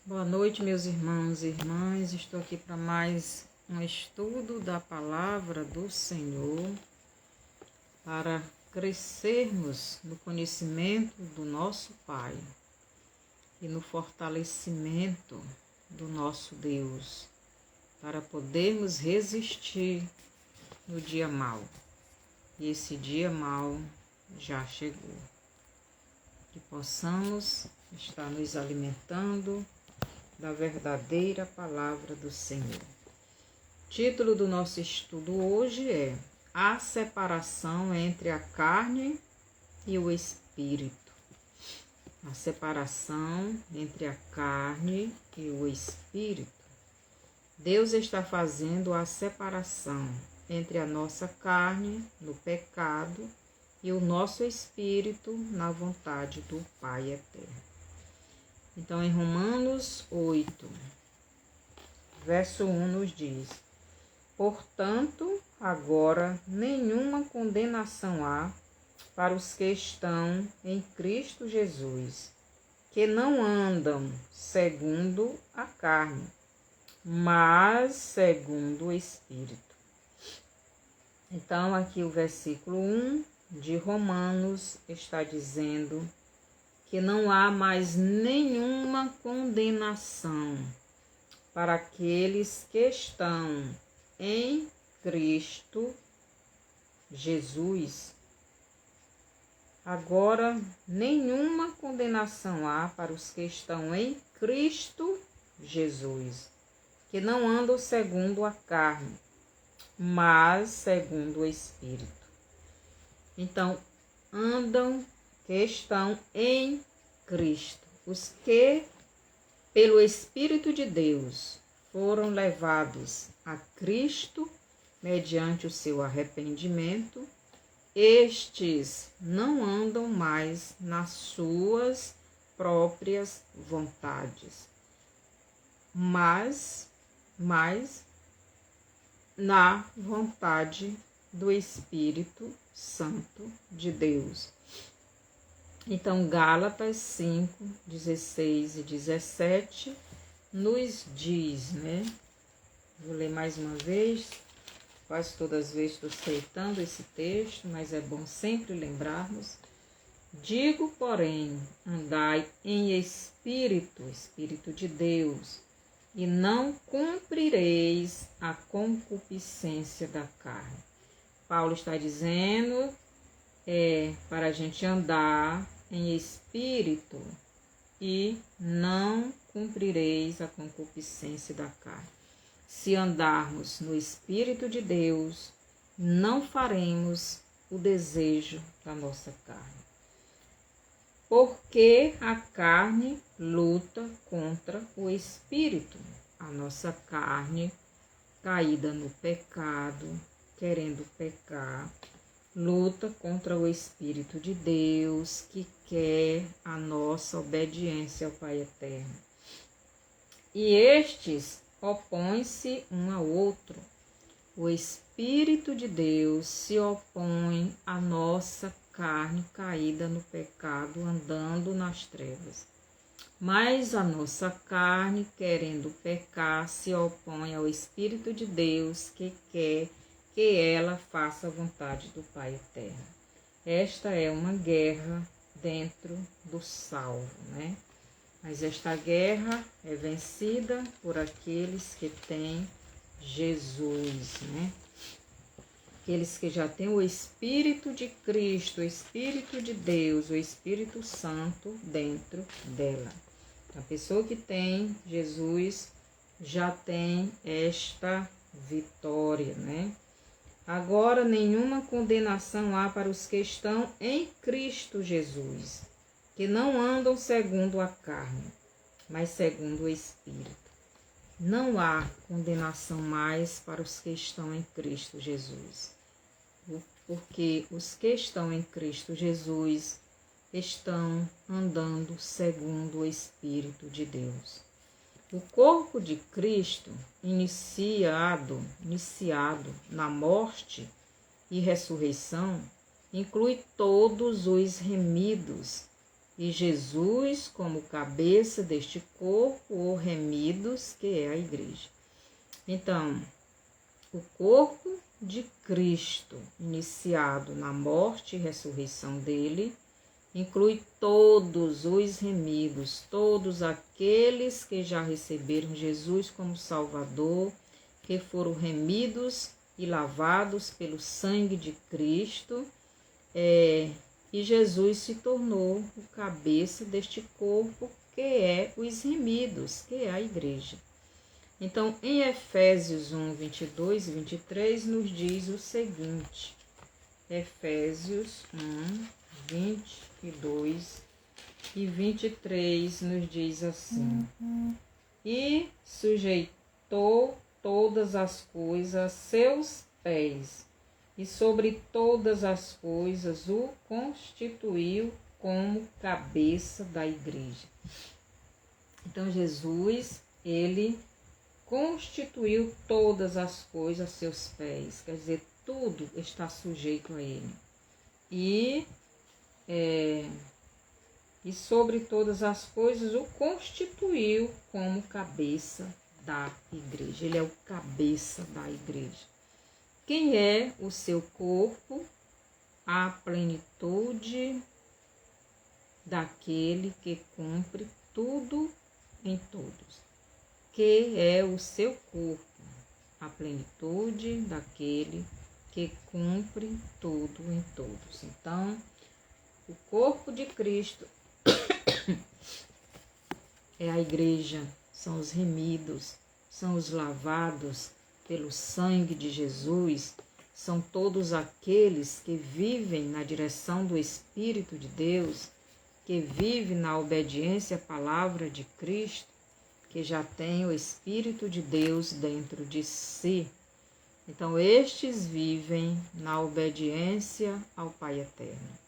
Boa noite, meus irmãos e irmãs. Estou aqui para mais um estudo da palavra do Senhor, para crescermos no conhecimento do nosso Pai e no fortalecimento do nosso Deus, para podermos resistir no dia mau. E esse dia mau já chegou. Que possamos estar nos alimentando da verdadeira palavra do Senhor. O título do nosso estudo hoje é A Separação entre a Carne e o Espírito. A separação entre a carne e o Espírito. Deus está fazendo a separação entre a nossa carne no pecado e o nosso espírito na vontade do Pai eterno. Então, em Romanos 8, verso 1 nos diz: Portanto, agora nenhuma condenação há para os que estão em Cristo Jesus, que não andam segundo a carne, mas segundo o Espírito. Então, aqui o versículo 1 de Romanos está dizendo que não há mais nenhuma condenação para aqueles que estão em Cristo Jesus. Agora, nenhuma condenação há para os que estão em Cristo Jesus, que não andam segundo a carne, mas segundo o Espírito. Então, que estão em Cristo, os que, pelo Espírito de Deus, foram levados a Cristo mediante o seu arrependimento, estes não andam mais nas suas próprias vontades, mas na vontade do Espírito Santo de Deus. Então, Gálatas 5, 16 e 17 nos diz, né? Vou ler mais uma vez, quase todas as vezes estou citando esse texto, mas é bom sempre lembrarmos. Digo, porém, andai em espírito, Espírito de Deus, e não cumprireis a concupiscência da carne. Paulo está dizendo para a gente andar em espírito e não cumprireis a concupiscência da carne. Se andarmos no Espírito de Deus, não faremos o desejo da nossa carne. Porque a carne luta contra o Espírito. A nossa carne, caída no pecado, querendo pecar, luta contra o Espírito de Deus, que quer a nossa obediência ao Pai eterno. E estes opõem-se um ao outro. O Espírito de Deus se opõe à nossa carne caída no pecado, andando nas trevas. Mas a nossa carne, querendo pecar, se opõe ao Espírito de Deus, que quer que ela faça a vontade do Pai eterno. Esta é uma guerra dentro do salvo, né? Mas esta guerra é vencida por aqueles que têm Jesus, né? Aqueles que já têm o Espírito de Cristo, o Espírito de Deus, o Espírito Santo dentro dela. A pessoa que tem Jesus já tem esta vitória, né? Agora, nenhuma condenação há para os que estão em Cristo Jesus, que não andam segundo a carne, mas segundo o Espírito. Não há condenação mais para os que estão em Cristo Jesus, porque os que estão em Cristo Jesus estão andando segundo o Espírito de Deus. O corpo de Cristo, iniciado na morte e ressurreição, inclui todos os remidos e Jesus como cabeça deste corpo, ou remidos, que é a igreja. Então, o corpo de Cristo, iniciado na morte e ressurreição dele, inclui todos os remidos, todos aqueles que já receberam Jesus como Salvador, que foram remidos e lavados pelo sangue de Cristo, e Jesus se tornou o cabeça deste corpo, que é os remidos, que é a igreja. Então, em Efésios 1, 22 e 23, nos diz o seguinte, Efésios 1, 22 e 23 nos diz assim, e sujeitou todas as coisas a seus pés, e sobre todas as coisas o constituiu como cabeça da igreja. Então, Jesus, ele constituiu todas as coisas a seus pés, quer dizer, tudo está sujeito a ele. E sobre todas as coisas o constituiu como cabeça da igreja. Ele é o cabeça da igreja. Quem é o seu corpo? A plenitude daquele que cumpre tudo em todos. Que é o seu corpo? A plenitude daquele que cumpre tudo em todos. Então, o corpo de Cristo é a igreja, são os remidos, são os lavados pelo sangue de Jesus, são todos aqueles que vivem na direção do Espírito de Deus, que vivem na obediência à palavra de Cristo, que já tem o Espírito de Deus dentro de si. Então, estes vivem na obediência ao Pai Eterno.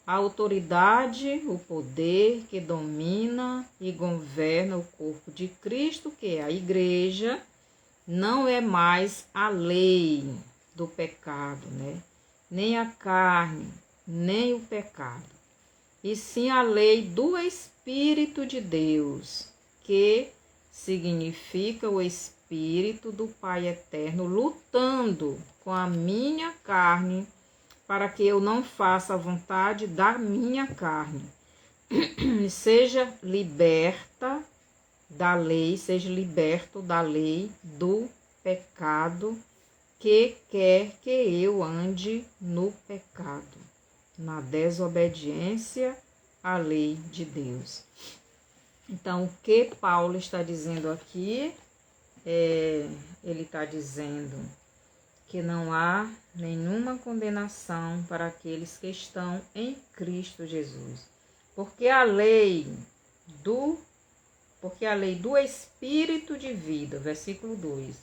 A autoridade, o poder que domina e governa o corpo de Cristo, que é a igreja, não é mais a lei do pecado, nem a carne, nem o pecado, e sim a lei do Espírito de Deus, que significa o Espírito do Pai Eterno lutando com a minha carne para que eu não faça a vontade da minha carne. Seja liberta da lei, seja liberto da lei do pecado que quer que eu ande no pecado, na desobediência à lei de Deus. Então, o que Paulo está dizendo aqui, ele está dizendo que não há nenhuma condenação para aqueles que estão em Cristo Jesus. Porque a lei do Espírito de vida, versículo 2,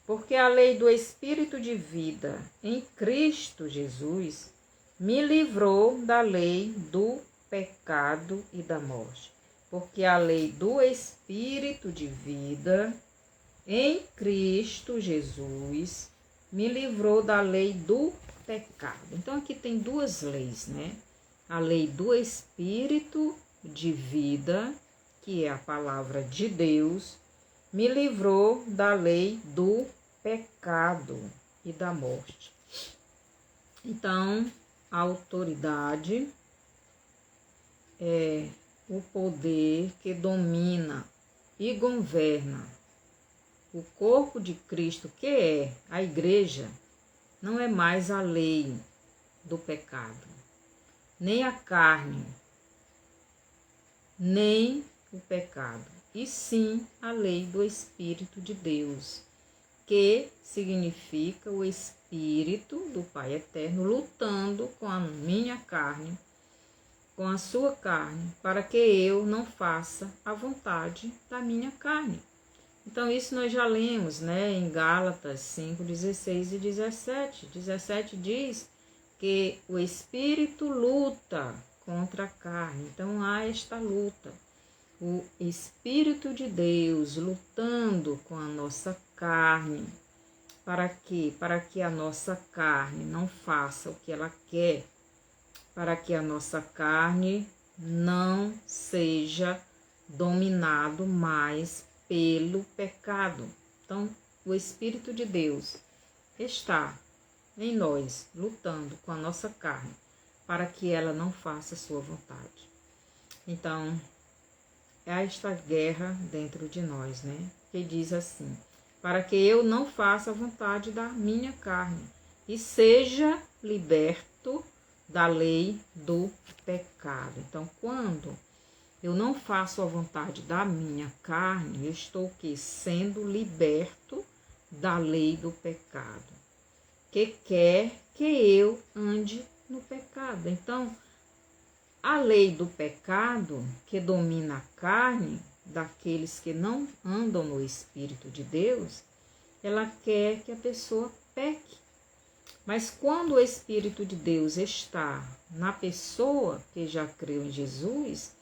porque a lei do Espírito de vida em Cristo Jesus me livrou da lei do pecado e da morte. Porque a lei do Espírito de vida em Cristo Jesus me livrou da lei do pecado. Então, aqui tem duas leis, A lei do Espírito de vida, que é a palavra de Deus, me livrou da lei do pecado e da morte. Então, a autoridade é o poder que domina e governa o corpo de Cristo, que é a igreja, não é mais a lei do pecado, nem a carne, nem o pecado, e sim a lei do Espírito de Deus, que significa o Espírito do Pai Eterno lutando com a minha carne, com a sua carne, para que eu não faça a vontade da minha carne. Então, isso nós já lemos, em Gálatas 5, 16 e 17. 17 diz que o Espírito luta contra a carne. Então, há esta luta. O Espírito de Deus lutando com a nossa carne. Para quê? Para que a nossa carne não faça o que ela quer. Para que a nossa carne não seja dominado mais pelo pecado. Então, o Espírito de Deus está em nós, lutando com a nossa carne, para que ela não faça a sua vontade. Então, é esta guerra dentro de nós, né? Que diz assim: para que eu não faça a vontade da minha carne e seja liberto da lei do pecado. Então, quando eu não faço a vontade da minha carne, eu estou sendo liberto da lei do pecado, que quer que eu ande no pecado. Então, a lei do pecado que domina a carne daqueles que não andam no Espírito de Deus, ela quer que a pessoa peque. Mas quando o Espírito de Deus está na pessoa que já creu em Jesus,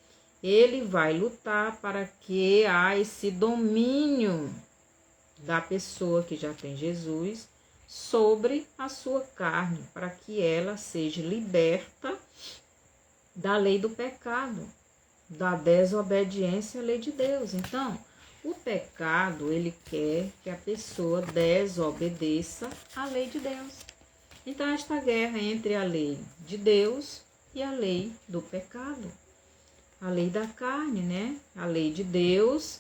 ele vai lutar para que há esse domínio da pessoa que já tem Jesus sobre a sua carne, para que ela seja liberta da lei do pecado, da desobediência à lei de Deus. Então, o pecado, ele quer que a pessoa desobedeça à lei de Deus. Então, esta guerra entre a lei de Deus e a lei do pecado. A lei da carne, né? A lei de Deus,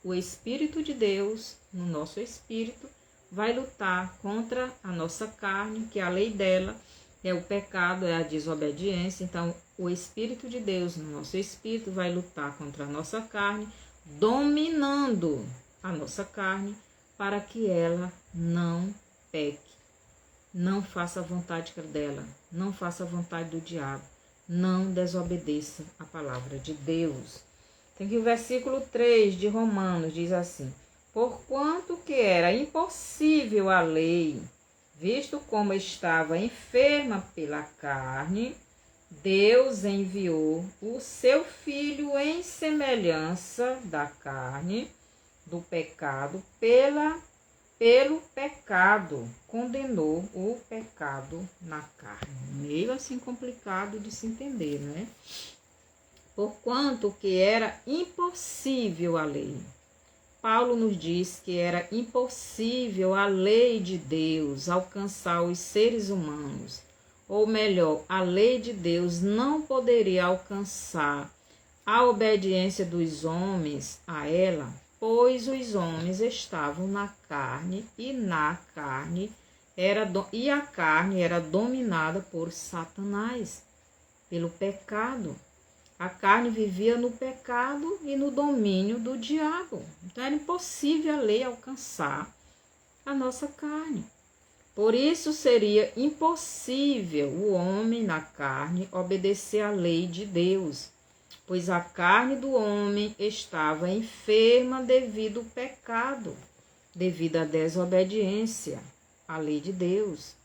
o Espírito de Deus, no nosso espírito, vai lutar contra a nossa carne, que a lei dela é o pecado, é a desobediência. Então, o Espírito de Deus no nosso espírito vai lutar contra a nossa carne, dominando a nossa carne, para que ela não peque, não faça a vontade dela, não faça a vontade do diabo, não desobedeça a palavra de Deus. Tem que o versículo 3 de Romanos diz assim: porquanto que era impossível a lei, visto como estava enferma pela carne, Deus enviou o seu Filho em semelhança da carne, do pecado, pelo pecado, condenou o pecado na carne. Meio assim complicado de se entender, né? Porquanto que era impossível a lei. Paulo nos diz que era impossível a lei de Deus alcançar os seres humanos. Ou melhor, a lei de Deus não poderia alcançar a obediência dos homens a ela, pois os homens estavam na carne e a carne era dominada por Satanás, pelo pecado. A carne vivia no pecado e no domínio do diabo. Então era impossível a lei alcançar a nossa carne. Por isso seria impossível o homem na carne obedecer à lei de Deus, pois a carne do homem estava enferma devido ao pecado, devido à desobediência à lei de Deus.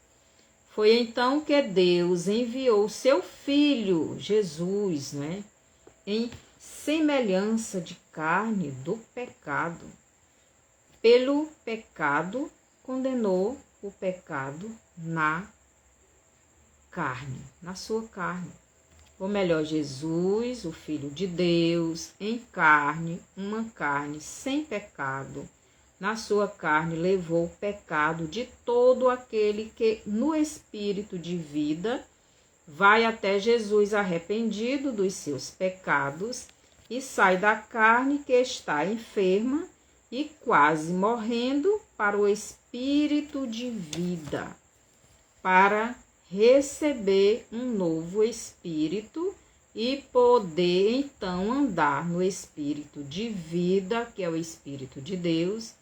Foi então que Deus enviou seu Filho, Jesus, né, em semelhança de carne do pecado. Pelo pecado, condenou o pecado na carne, na sua carne. Ou melhor, Jesus, o Filho de Deus, em carne, uma carne sem pecado, na sua carne levou o pecado de todo aquele que no espírito de vida vai até Jesus arrependido dos seus pecados e sai da carne que está enferma e quase morrendo para o espírito de vida, para receber um novo espírito e poder então andar no espírito de vida, que é o Espírito de Deus,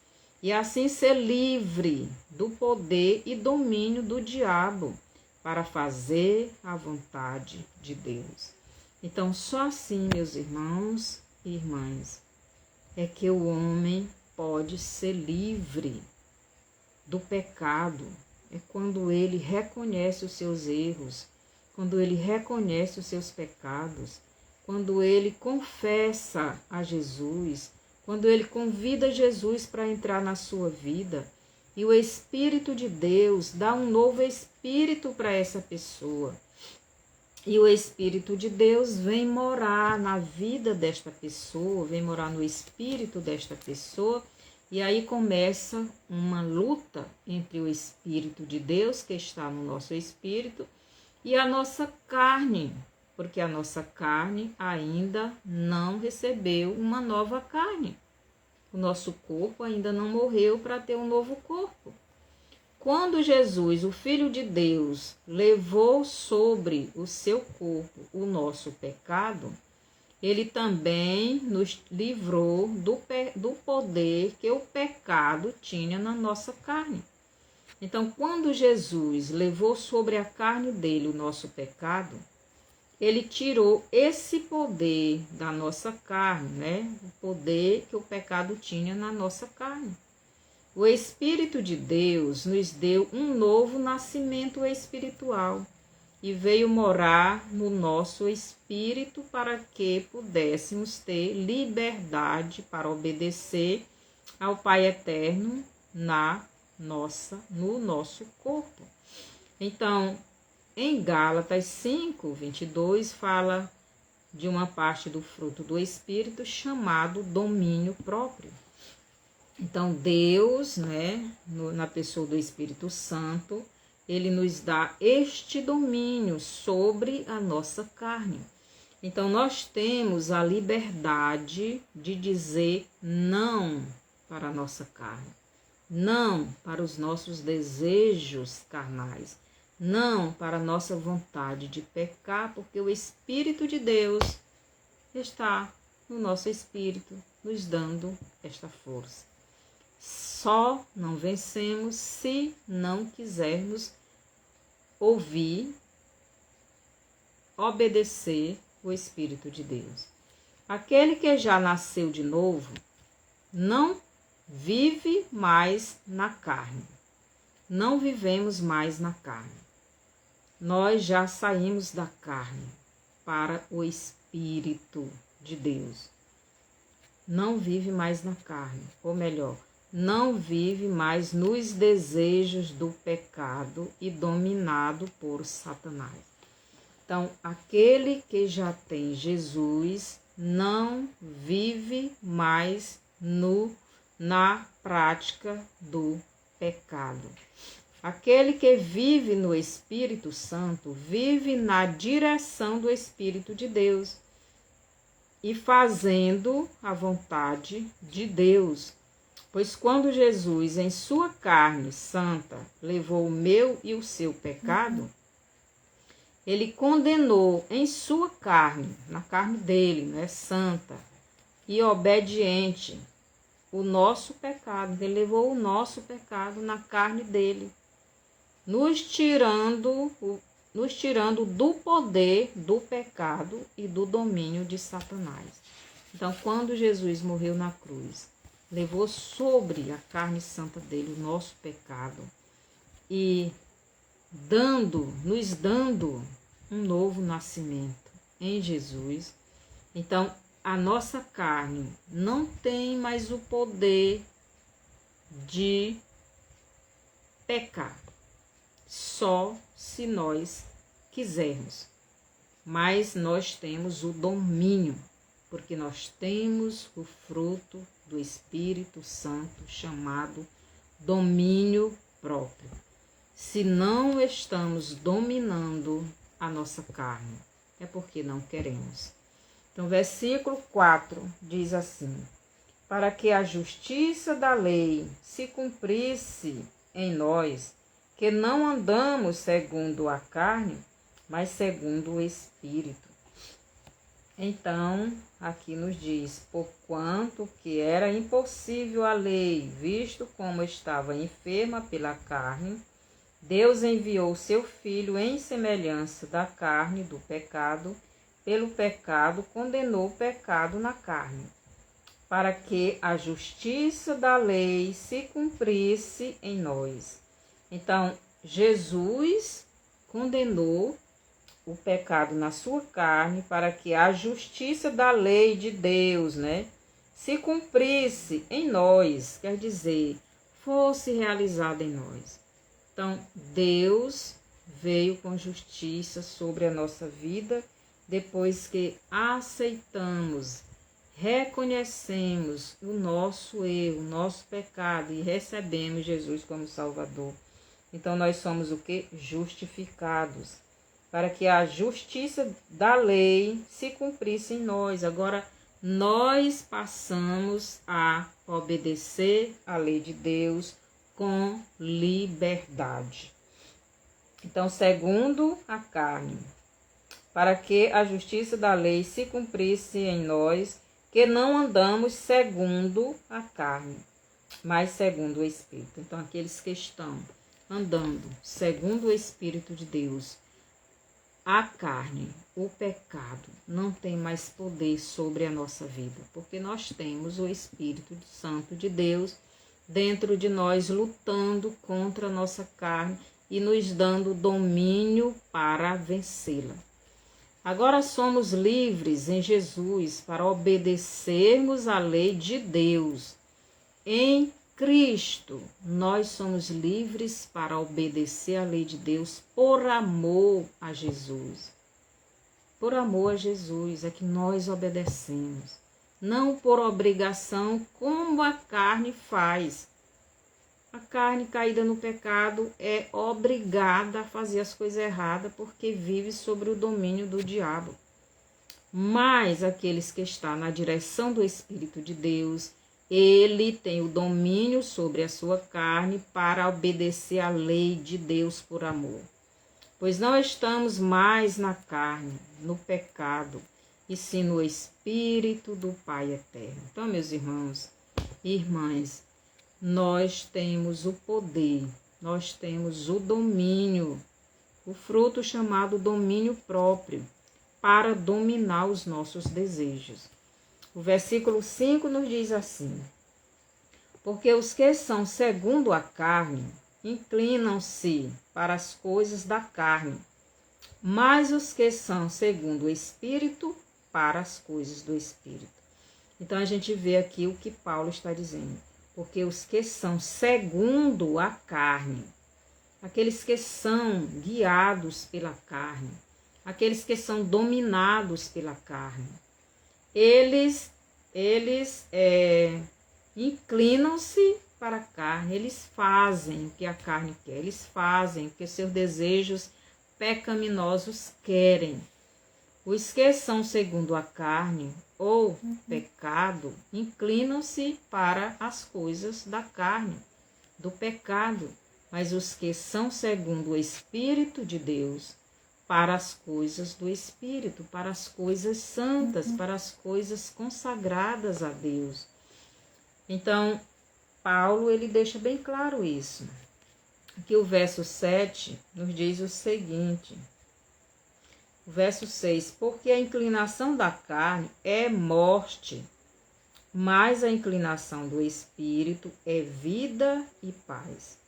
e assim ser livre do poder e domínio do diabo para fazer a vontade de Deus. Então, só assim, meus irmãos e irmãs, é que o homem pode ser livre do pecado. É quando ele reconhece os seus erros, quando ele reconhece os seus pecados, quando ele confessa a Jesus, quando ele convida Jesus para entrar na sua vida, e o Espírito de Deus dá um novo espírito para essa pessoa. E o Espírito de Deus vem morar na vida desta pessoa, vem morar no espírito desta pessoa, e aí começa uma luta entre o Espírito de Deus, que está no nosso espírito, e a nossa carne, porque a nossa carne ainda não recebeu uma nova carne. O nosso corpo ainda não morreu para ter um novo corpo. Quando Jesus, o Filho de Deus, levou sobre o seu corpo o nosso pecado, ele também nos livrou do poder que o pecado tinha na nossa carne. Então, quando Jesus levou sobre a carne dele o nosso pecado, ele tirou esse poder da nossa carne, né? O poder que o pecado tinha na nossa carne. O Espírito de Deus nos deu um novo nascimento espiritual e veio morar no nosso espírito para que pudéssemos ter liberdade para obedecer ao Pai Eterno no nosso corpo. Então, em Gálatas 5:22 fala de uma parte do fruto do Espírito chamado domínio próprio. Então, Deus, na pessoa do Espírito Santo, ele nos dá este domínio sobre a nossa carne. Então, nós temos a liberdade de dizer não para a nossa carne, não para os nossos desejos carnais, não para a nossa vontade de pecar, porque o Espírito de Deus está no nosso espírito, nos dando esta força. Só não vencemos se não quisermos ouvir, obedecer o Espírito de Deus. Aquele que já nasceu de novo não vive mais na carne. Não vivemos mais na carne. Nós já saímos da carne para o Espírito de Deus. Não vive mais na carne, ou melhor, não vive mais nos desejos do pecado e dominado por Satanás. Então, aquele que já tem Jesus não vive mais na prática do pecado. Aquele que vive no Espírito Santo vive na direção do Espírito de Deus e fazendo a vontade de Deus. Pois quando Jesus, em sua carne santa, levou o meu e o seu pecado, ele condenou em sua carne, na carne dele, santa e obediente, o nosso pecado. Ele levou o nosso pecado na carne dele, nos tirando do poder do pecado e do domínio de Satanás. Então, quando Jesus morreu na cruz, levou sobre a carne santa dele o nosso pecado e nos dando um novo nascimento em Jesus. Então, a nossa carne não tem mais o poder de pecar, só se nós quisermos. Mas nós temos o domínio, porque nós temos o fruto do Espírito Santo chamado domínio próprio. Se não estamos dominando a nossa carne, é porque não queremos. Então, versículo 4 diz assim: para que a justiça da lei se cumprisse em nós, que não andamos segundo a carne, mas segundo o Espírito. Então, aqui nos diz: porquanto que era impossível a lei, visto como estava enferma pela carne, Deus enviou seu Filho em semelhança da carne do pecado, pelo pecado condenou o pecado na carne, para que a justiça da lei se cumprisse em nós. Então, Jesus condenou o pecado na sua carne para que a justiça da lei de Deus, se cumprisse em nós, quer dizer, fosse realizada em nós. Então, Deus veio com justiça sobre a nossa vida, depois que aceitamos, reconhecemos o nosso erro, o nosso pecado e recebemos Jesus como Salvador. Então nós somos o que? Justificados, para que a justiça da lei se cumprisse em nós. Agora nós passamos a obedecer à lei de Deus com liberdade. Então, segundo a carne, para que a justiça da lei se cumprisse em nós, que não andamos segundo a carne, mas segundo o Espírito. Então, aqueles que estão andando segundo o Espírito de Deus, a carne, o pecado, não tem mais poder sobre a nossa vida, porque nós temos o Espírito Santo de Deus dentro de nós, lutando contra a nossa carne e nos dando domínio para vencê-la. Agora somos livres em Jesus para obedecermos à lei de Deus. Em Cristo, nós somos livres para obedecer à lei de Deus por amor a Jesus. Por amor a Jesus é que nós obedecemos, não por obrigação como a carne faz. A carne caída no pecado é obrigada a fazer as coisas erradas porque vive sobre o domínio do diabo. Mas aqueles que estão na direção do Espírito de Deus, ele tem o domínio sobre a sua carne para obedecer à lei de Deus por amor. Pois não estamos mais na carne, no pecado, e sim no Espírito do Pai eterno. Então, meus irmãos e irmãs, nós temos o poder, nós temos o domínio, o fruto chamado domínio próprio, para dominar os nossos desejos. O versículo 5 nos diz assim: porque os que são segundo a carne inclinam-se para as coisas da carne, mas os que são segundo o Espírito, para as coisas do Espírito. Então a gente vê aqui o que Paulo está dizendo. Porque os que são segundo a carne, aqueles que são guiados pela carne, aqueles que são dominados pela carne, eles inclinam-se para a carne, eles fazem o que a carne quer, eles fazem o que seus desejos pecaminosos querem. Os que são segundo a carne ou pecado inclinam-se para as coisas da carne, do pecado, mas os que são segundo o Espírito de Deus, para as coisas do Espírito, para as coisas santas, para as coisas consagradas a Deus. Então, Paulo, ele deixa bem claro isso. Aqui o verso 7 nos diz o seguinte: o verso 6, porque a inclinação da carne é morte, mas a inclinação do Espírito é vida e paz.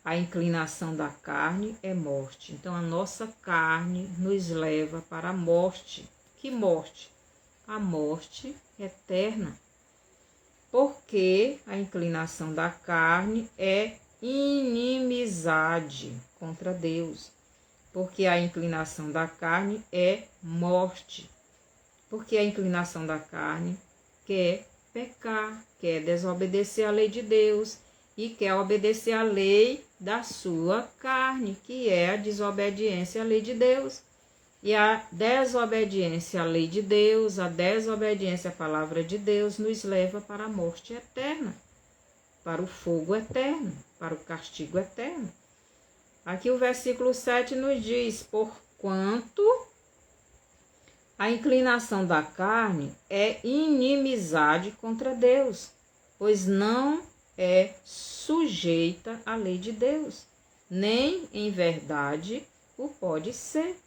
A inclinação da carne é morte. Então, a nossa carne nos leva para a morte. Que morte? A morte eterna. Porque a inclinação da carne é inimizade contra Deus. Porque a inclinação da carne é morte. Porque a inclinação da carne quer pecar, quer desobedecer à lei de Deus e quer obedecer à lei da sua carne, que é a desobediência à lei de Deus. E a desobediência à lei de Deus, a desobediência à palavra de Deus nos leva para a morte eterna, para o fogo eterno, para o castigo eterno. Aqui o versículo 7 nos diz: porquanto a inclinação da carne é inimizade contra Deus, pois não é sujeita à lei de Deus, nem em verdade o pode ser.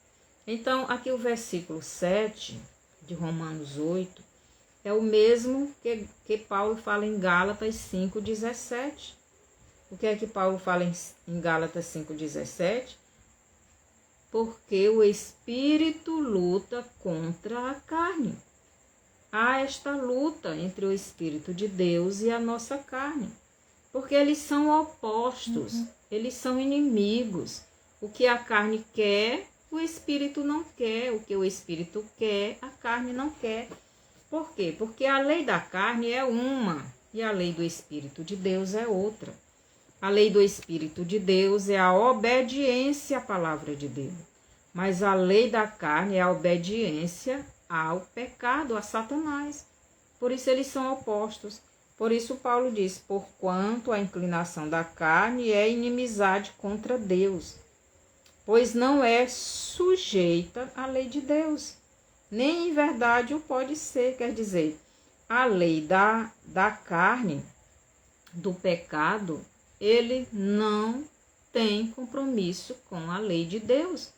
Então, aqui o versículo 7 de Romanos 8 é o mesmo que Paulo fala em Gálatas 5,17. O que é que Paulo fala em Gálatas 5,17? Porque o Espírito luta contra a carne. Há esta luta entre o Espírito de Deus e a nossa carne. Porque eles são opostos, eles são inimigos. O que a carne quer, o espírito não quer. O que o espírito quer, a carne não quer. Por quê? Porque a lei da carne é uma e a lei do Espírito de Deus é outra. A lei do Espírito de Deus é a obediência à palavra de Deus. Mas a lei da carne é a obediência ao pecado, a Satanás. Por isso eles são opostos. Por isso Paulo diz, porquanto a inclinação da carne é inimizade contra Deus, pois não é sujeita à lei de Deus, nem em verdade o pode ser. Quer dizer, a lei da carne, do pecado, ele não tem compromisso com a lei de Deus,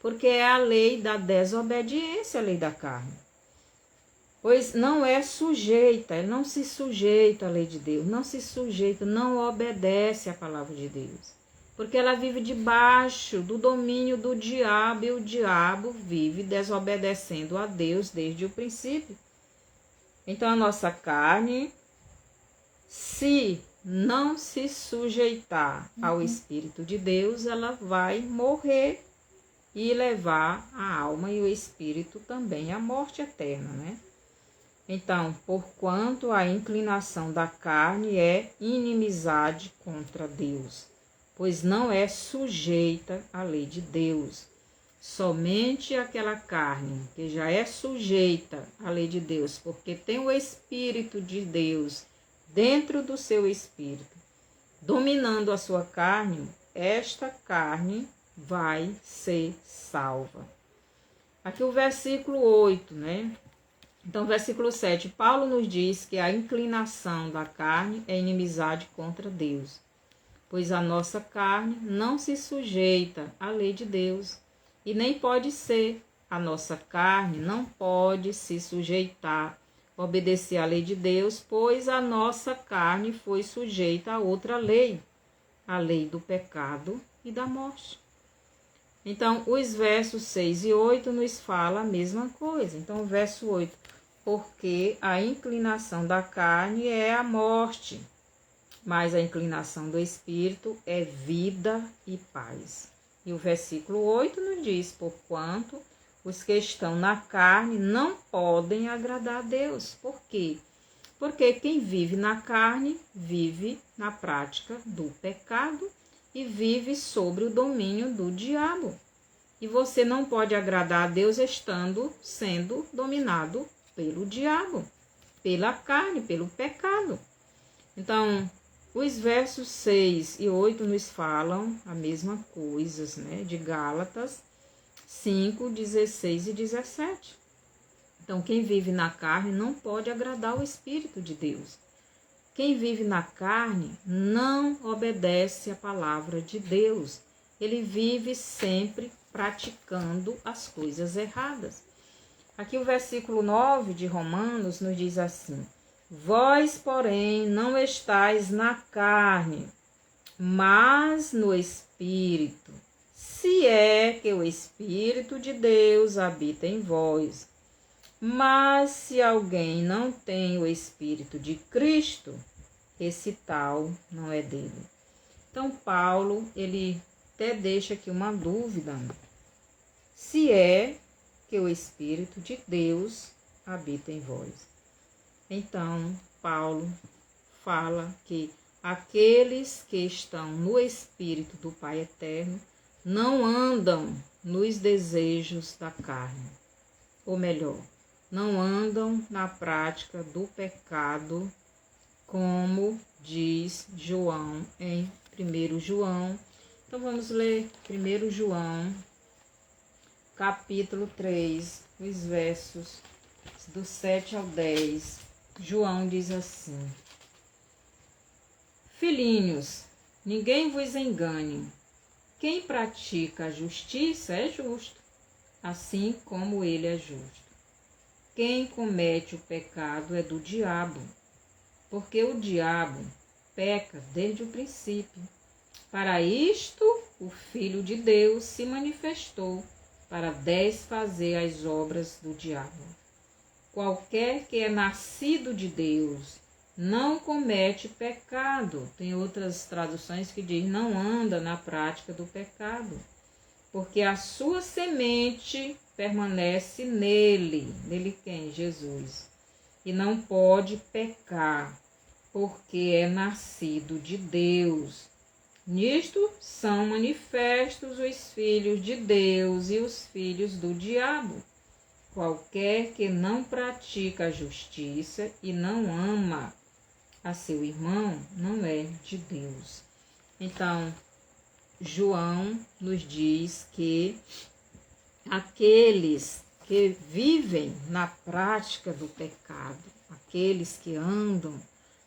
porque é a lei da desobediência, a lei da carne. Pois não é sujeita, ele não se sujeita à lei de Deus, não se sujeita, não obedece à palavra de Deus. Porque ela vive debaixo do domínio do diabo e o diabo vive desobedecendo a Deus desde o princípio. Então a nossa carne, se não se sujeitar ao Espírito de Deus, ela vai morrer e levar a alma e o espírito também à morte eterna, né? Então, porquanto a inclinação da carne é inimizade contra Deus, pois não é sujeita à lei de Deus. Somente aquela carne que já é sujeita à lei de Deus, porque tem o Espírito de Deus dentro do seu espírito, dominando a sua carne, esta carne vai ser salva. Aqui o versículo 8, né? Então, versículo 7, Paulo nos diz que a inclinação da carne é inimizade contra Deus, pois a nossa carne não se sujeita à lei de Deus, e nem pode ser. A nossa carne não pode se sujeitar, obedecer à lei de Deus, pois a nossa carne foi sujeita a outra lei, a lei do pecado e da morte. Então, os versos 6 e 8 nos fala a mesma coisa. Então, o verso 8, porque a inclinação da carne é a morte, mas a inclinação do espírito é vida e paz. E o versículo 8 nos diz, porquanto os que estão na carne não podem agradar a Deus. Por quê? Porque quem vive na carne vive na prática do pecado e vive sobre o domínio do diabo. E você não pode agradar a Deus sendo dominado pelo diabo, pela carne, pelo pecado. Então, os versos 6 e 8 nos falam a mesma coisa, né? De Gálatas 5, 16 e 17. Então, quem vive na carne não pode agradar o Espírito de Deus. Quem vive na carne não obedece à palavra de Deus. Ele vive sempre praticando as coisas erradas. Aqui o versículo 9 de Romanos nos diz assim, vós, porém, não estáis na carne, mas no Espírito, se é que o Espírito de Deus habita em vós. Mas se alguém não tem o Espírito de Cristo, esse tal não é dele. Então, Paulo, ele até deixa aqui uma dúvida, se é que o Espírito de Deus habita em vós. Então, Paulo fala que aqueles que estão no Espírito do Pai Eterno não andam nos desejos da carne, ou melhor, não andam na prática do pecado, como diz João em 1 João. Então vamos ler 1 João, capítulo 3, os versos do 7 ao 10. João diz assim, filhinhos, ninguém vos engane, quem pratica a justiça é justo, assim como ele é justo. Quem comete o pecado é do diabo, porque o diabo peca desde o princípio. Para isto, o Filho de Deus se manifestou, para desfazer as obras do diabo. Qualquer que é nascido de Deus não comete pecado. Tem outras traduções que diz não anda na prática do pecado, porque a sua semente permanece nele. Nele quem? Jesus. E não pode pecar, porque é nascido de Deus. Nisto são manifestos os filhos de Deus e os filhos do diabo. Qualquer que não pratica a justiça e não ama a seu irmão, não é de Deus. Então, João nos diz que aqueles que vivem na prática do pecado, aqueles que andam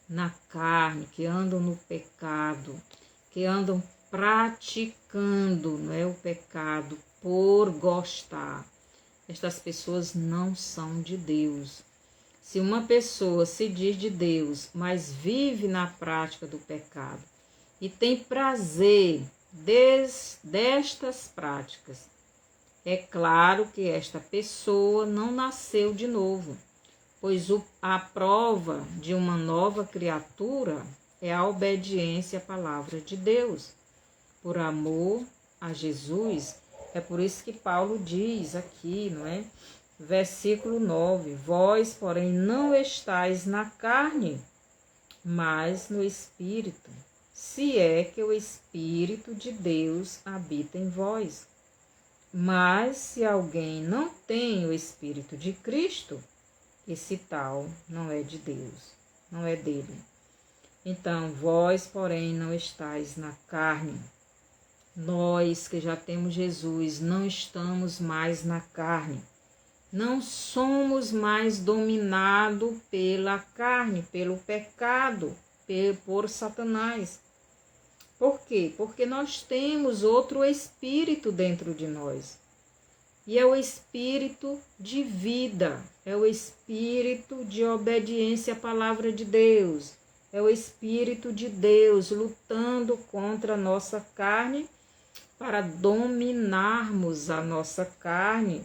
na carne, que andam no pecado, que andam praticando, não é, o pecado por gostar, estas pessoas não são de Deus. Se uma pessoa se diz de Deus, mas vive na prática do pecado e tem prazer destas práticas, é claro que esta pessoa não nasceu de novo, pois a prova de uma nova criatura é a obediência à palavra de Deus. Por amor a Jesus, é por isso que Paulo diz aqui, não é? Versículo 9: vós, porém, não estáis na carne, mas no Espírito, se é que o Espírito de Deus habita em vós. Mas se alguém não tem o Espírito de Cristo, esse tal não é de Deus, não é dele. Então, vós, porém, não estáis na carne. Nós que já temos Jesus, não estamos mais na carne. Não somos mais dominados pela carne, pelo pecado, por Satanás. Por quê? Porque nós temos outro espírito dentro de nós. E é o espírito de vida, é o espírito de obediência à palavra de Deus. É o Espírito de Deus lutando contra a nossa carne para dominarmos a nossa carne,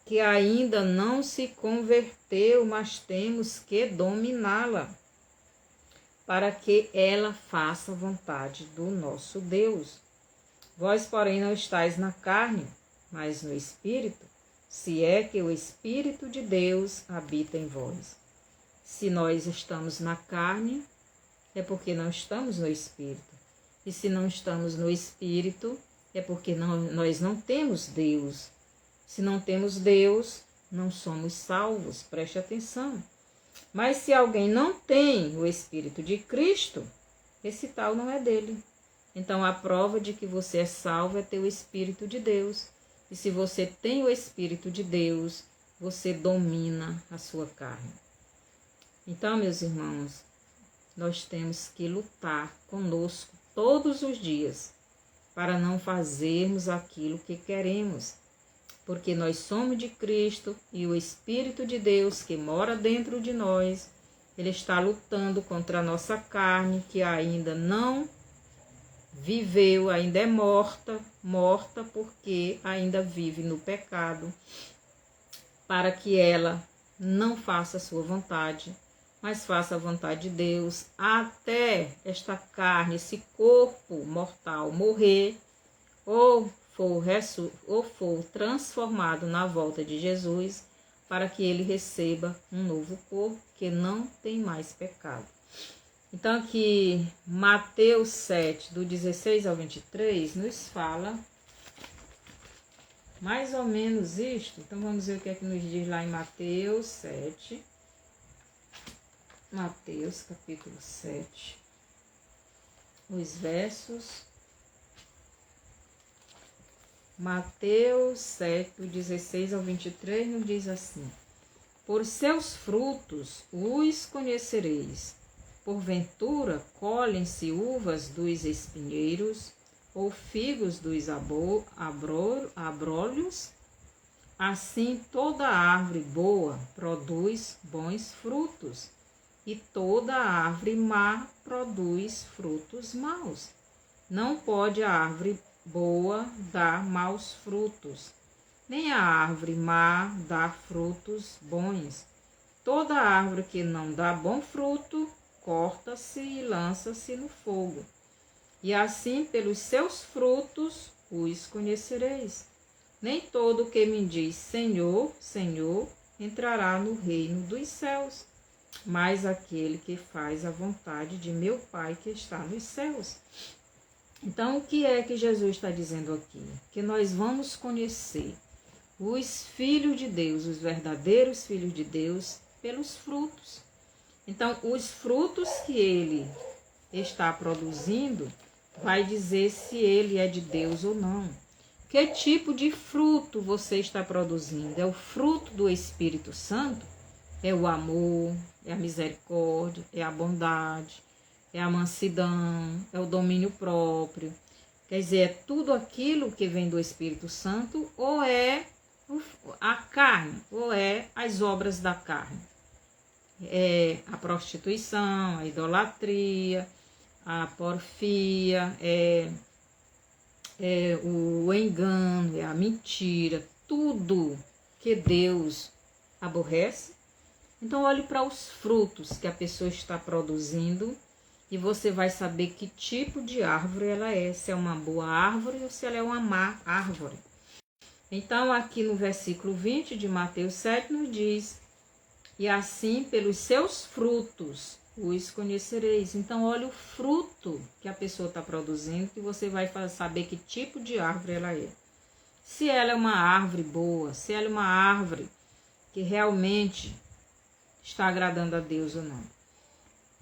que ainda não se converteu, mas temos que dominá-la, para que ela faça a vontade do nosso Deus. Vós, porém, não estáis na carne, mas no Espírito, se é que o Espírito de Deus habita em vós. Se nós estamos na carne, é porque não estamos no Espírito. E se não estamos no Espírito, é porque nós não temos Deus. Se não temos Deus, não somos salvos, preste atenção. Mas se alguém não tem o Espírito de Cristo, esse tal não é dele. Então a prova de que você é salvo é ter o Espírito de Deus. E se você tem o Espírito de Deus, você domina a sua carne. Então, meus irmãos, nós temos que lutar conosco todos os dias para não fazermos aquilo que queremos, porque nós somos de Cristo e o Espírito de Deus que mora dentro de nós, ele está lutando contra a nossa carne, que ainda não viveu, ainda é morta porque ainda vive no pecado, para que ela não faça a sua vontade, mas faça a vontade de Deus, até esta carne, esse corpo mortal morrer, ou for transformado na volta de Jesus, para que ele receba um novo corpo que não tem mais pecado. Então aqui, Mateus 7, do 16 ao 23, nos fala mais ou menos isto. Então vamos ver o que é que nos diz lá em Mateus 7. Mateus, capítulo 7, os versos. Mateus 7, do 16 ao 23, nos diz assim: por seus frutos os conhecereis. Porventura, colhem-se uvas dos espinheiros, ou figos dos abrolhos? Assim, toda árvore boa produz bons frutos, e toda árvore má produz frutos maus. Não pode a árvore boa dar maus frutos, nem a árvore má dar frutos bons. Toda árvore que não dá bom fruto, corta-se e lança-se no fogo. E assim, pelos seus frutos, os conhecereis. Nem todo o que me diz Senhor, Senhor, entrará no reino dos céus, mas aquele que faz a vontade de meu Pai que está nos céus. Então, o que é que Jesus está dizendo aqui? Que nós vamos conhecer os filhos de Deus, os verdadeiros filhos de Deus, pelos frutos. Então, os frutos que ele está produzindo vai dizer se ele é de Deus ou não. Que tipo de fruto você está produzindo? É o fruto do Espírito Santo? É o amor, é a misericórdia, é a bondade, é a mansidão, é o domínio próprio. Quer dizer, é tudo aquilo que vem do Espírito Santo ou é a carne, ou é as obras da carne. É a prostituição, a idolatria, a porfia, é o engano, é a mentira, tudo que Deus aborrece. Então olhe para os frutos que a pessoa está produzindo e você vai saber que tipo de árvore ela é, se é uma boa árvore ou se ela é uma má árvore. Então aqui no versículo 20 de Mateus 7 nos diz: e assim pelos seus frutos os conhecereis. Então olhe o fruto que a pessoa está produzindo que você vai saber que tipo de árvore ela é. Se ela é uma árvore boa, se ela é uma árvore que realmente está agradando a Deus ou não.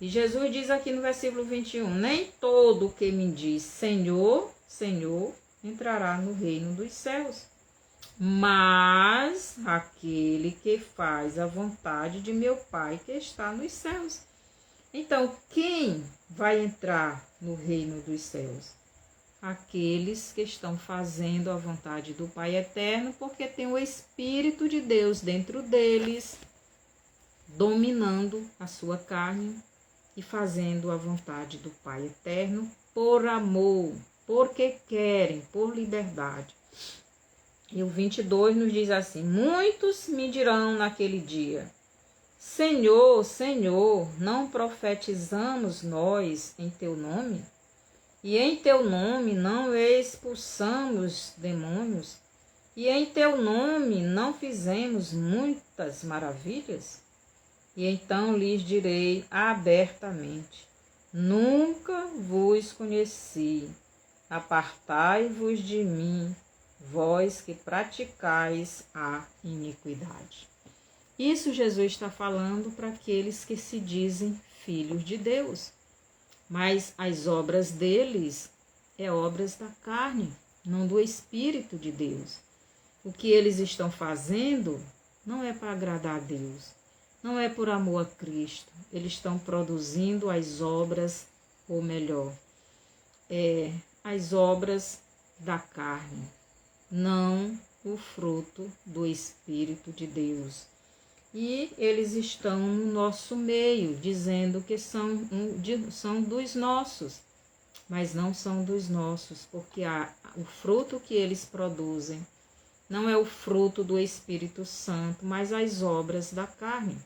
E Jesus diz aqui no versículo 21, nem todo que me diz Senhor, Senhor, entrará no reino dos céus, mas aquele que faz a vontade de meu Pai que está nos céus. Então, quem vai entrar no reino dos céus? Aqueles que estão fazendo a vontade do Pai eterno, porque tem o Espírito de Deus dentro deles, dominando a sua carne e fazendo a vontade do Pai eterno por amor, porque querem, por liberdade. E o 22 nos diz assim: muitos me dirão naquele dia, Senhor, Senhor, não profetizamos nós em teu nome? E em teu nome não expulsamos demônios? E em teu nome não fizemos muitas maravilhas? E então lhes direi abertamente, nunca vos conheci, apartai-vos de mim, vós que praticais a iniquidade. Isso Jesus está falando para aqueles que se dizem filhos de Deus. Mas as obras deles é obras da carne, não do Espírito de Deus. O que eles estão fazendo não é para agradar a Deus, não é por amor a Cristo. Eles estão produzindo as obras, ou melhor, as obras da carne, não o fruto do Espírito de Deus. E eles estão no nosso meio, dizendo que são dos nossos, mas não são dos nossos, porque o fruto que eles produzem não é o fruto do Espírito Santo, mas as obras da carne.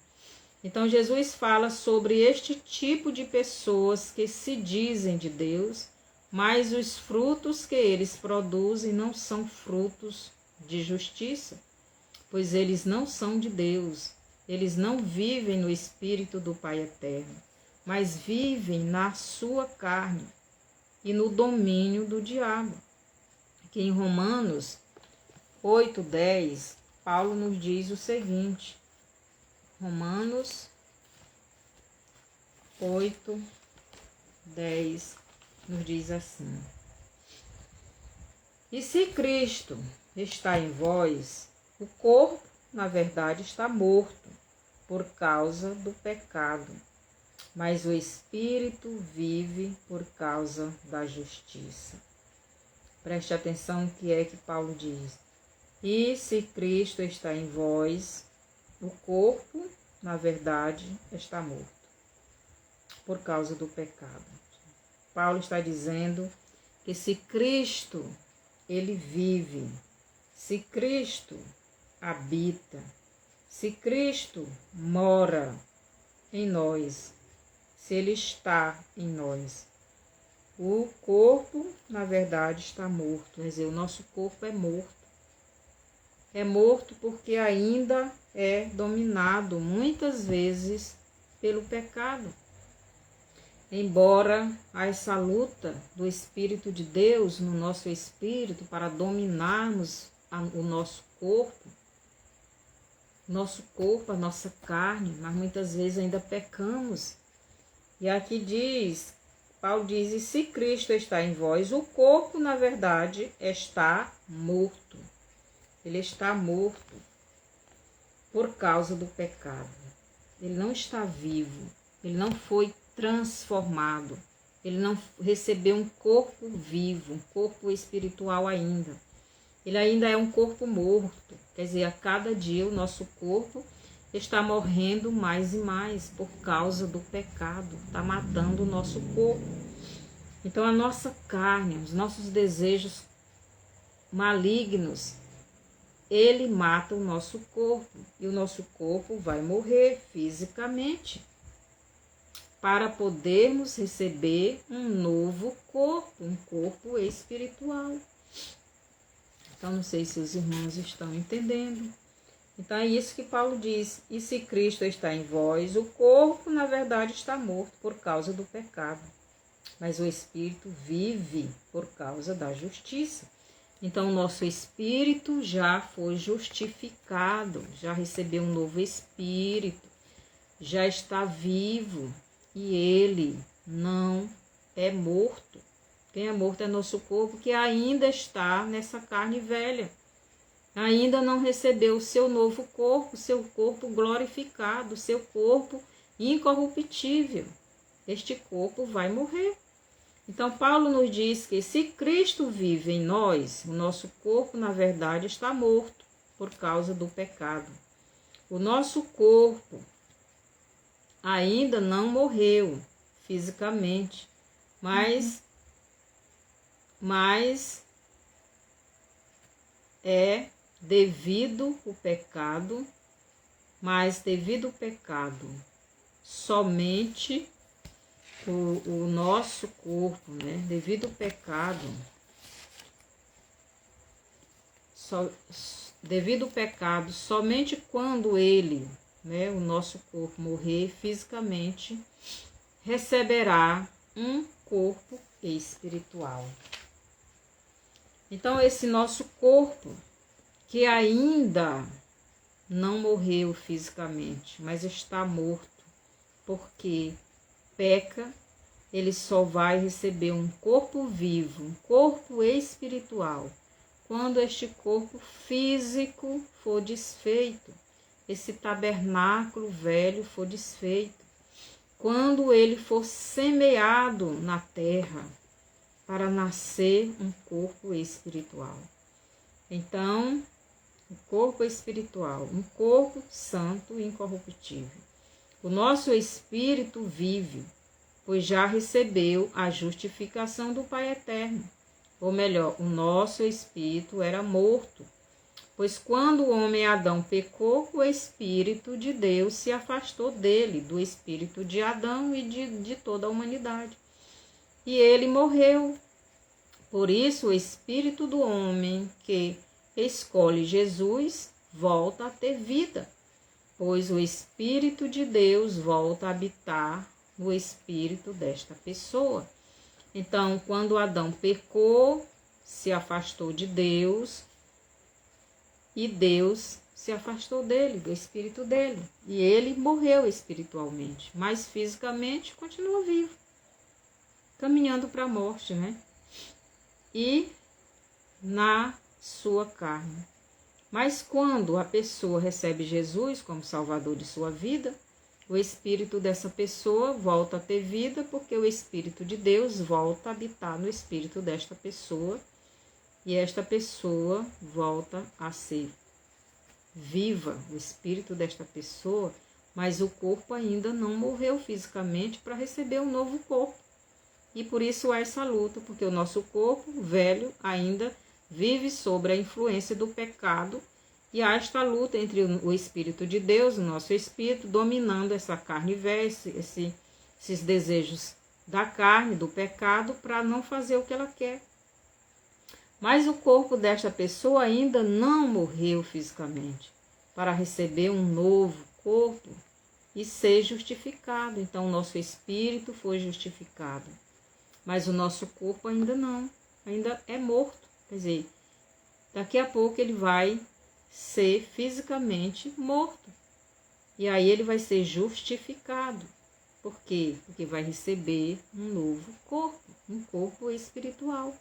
Então Jesus fala sobre este tipo de pessoas que se dizem de Deus, mas os frutos que eles produzem não são frutos de justiça, pois eles não são de Deus. Eles não vivem no Espírito do Pai Eterno, mas vivem na sua carne e no domínio do diabo. Aqui em Romanos 8:10, Paulo nos diz o seguinte, Romanos 8:10 nos diz assim: e se Cristo está em vós, o corpo, na verdade, está morto por causa do pecado, mas o Espírito vive por causa da justiça. Preste atenção no que é que Paulo diz. E se Cristo está em vós, o corpo, na verdade, está morto por causa do pecado. Paulo está dizendo que se Cristo, ele vive, se Cristo habita, se Cristo mora em nós, se Ele está em nós, o corpo, na verdade, está morto. Quer dizer, o nosso corpo é morto. É morto porque ainda é dominado muitas vezes pelo pecado. Embora essa luta do Espírito de Deus no nosso espírito para dominarmos o nosso corpo, a nossa carne, mas muitas vezes ainda pecamos. E aqui Paulo diz, e se Cristo está em vós, o corpo, na verdade, está morto. Ele está morto por causa do pecado. Ele não está vivo, ele não foi transformado, ele não recebeu um corpo vivo, um corpo espiritual ainda. Ele ainda é um corpo morto, quer dizer, a cada dia o nosso corpo está morrendo mais e mais por causa do pecado, está matando o nosso corpo. Então a nossa carne, os nossos desejos malignos, ele mata o nosso corpo e o nosso corpo vai morrer fisicamente para podermos receber um novo corpo, um corpo espiritual. Então, não sei se os irmãos estão entendendo. Então, é isso que Paulo diz. E se Cristo está em vós, o corpo, na verdade, está morto por causa do pecado. Mas o espírito vive por causa da justiça. Então, o nosso espírito já foi justificado, já recebeu um novo espírito, já está vivo e ele não é morto. Quem é morto é nosso corpo, que ainda está nessa carne velha. Ainda não recebeu o seu novo corpo, seu corpo glorificado, seu corpo incorruptível. Este corpo vai morrer. Então, Paulo nos diz que se Cristo vive em nós, o nosso corpo, na verdade, está morto por causa do pecado. O nosso corpo ainda não morreu fisicamente, mas é devido o pecado, somente o nosso corpo, né? Devido ao pecado, somente quando ele, né, o nosso corpo morrer fisicamente, receberá um corpo espiritual. Então, esse nosso corpo, que ainda não morreu fisicamente, mas está morto, porque peca, ele só vai receber um corpo vivo, um corpo espiritual, quando este corpo físico for desfeito, esse tabernáculo velho for desfeito, quando ele for semeado na terra para nascer um corpo espiritual. Então, o corpo espiritual, um corpo santo e incorruptível. O nosso espírito vive, pois já recebeu a justificação do Pai Eterno. Ou melhor, o nosso espírito era morto, pois quando o homem Adão pecou, o Espírito de Deus se afastou dele, do espírito de Adão e de toda a humanidade. E ele morreu. Por isso, o espírito do homem que escolhe Jesus volta a ter vida, pois o Espírito de Deus volta a habitar no espírito desta pessoa. Então, quando Adão pecou, se afastou de Deus, e Deus se afastou dele, do espírito dele. E ele morreu espiritualmente, mas fisicamente continua vivo, caminhando para a morte, né? E na sua carne. Mas quando a pessoa recebe Jesus como Salvador de sua vida, o espírito dessa pessoa volta a ter vida, porque o Espírito de Deus volta a habitar no espírito desta pessoa, e esta pessoa volta a ser viva, o espírito desta pessoa, mas o corpo ainda não morreu fisicamente para receber um novo corpo. E por isso há essa luta, porque o nosso corpo velho ainda vive sob a influência do pecado, e há esta luta entre o Espírito de Deus, o nosso espírito, dominando essa carne velha, esses desejos da carne, do pecado, para não fazer o que ela quer. Mas o corpo desta pessoa ainda não morreu fisicamente, para receber um novo corpo e ser justificado. Então, o nosso espírito foi justificado, mas o nosso corpo ainda não, ainda é morto. Quer dizer, daqui a pouco ele vai ser fisicamente morto. E aí ele vai ser justificado. Por quê? Porque vai receber um novo corpo, um corpo espiritual.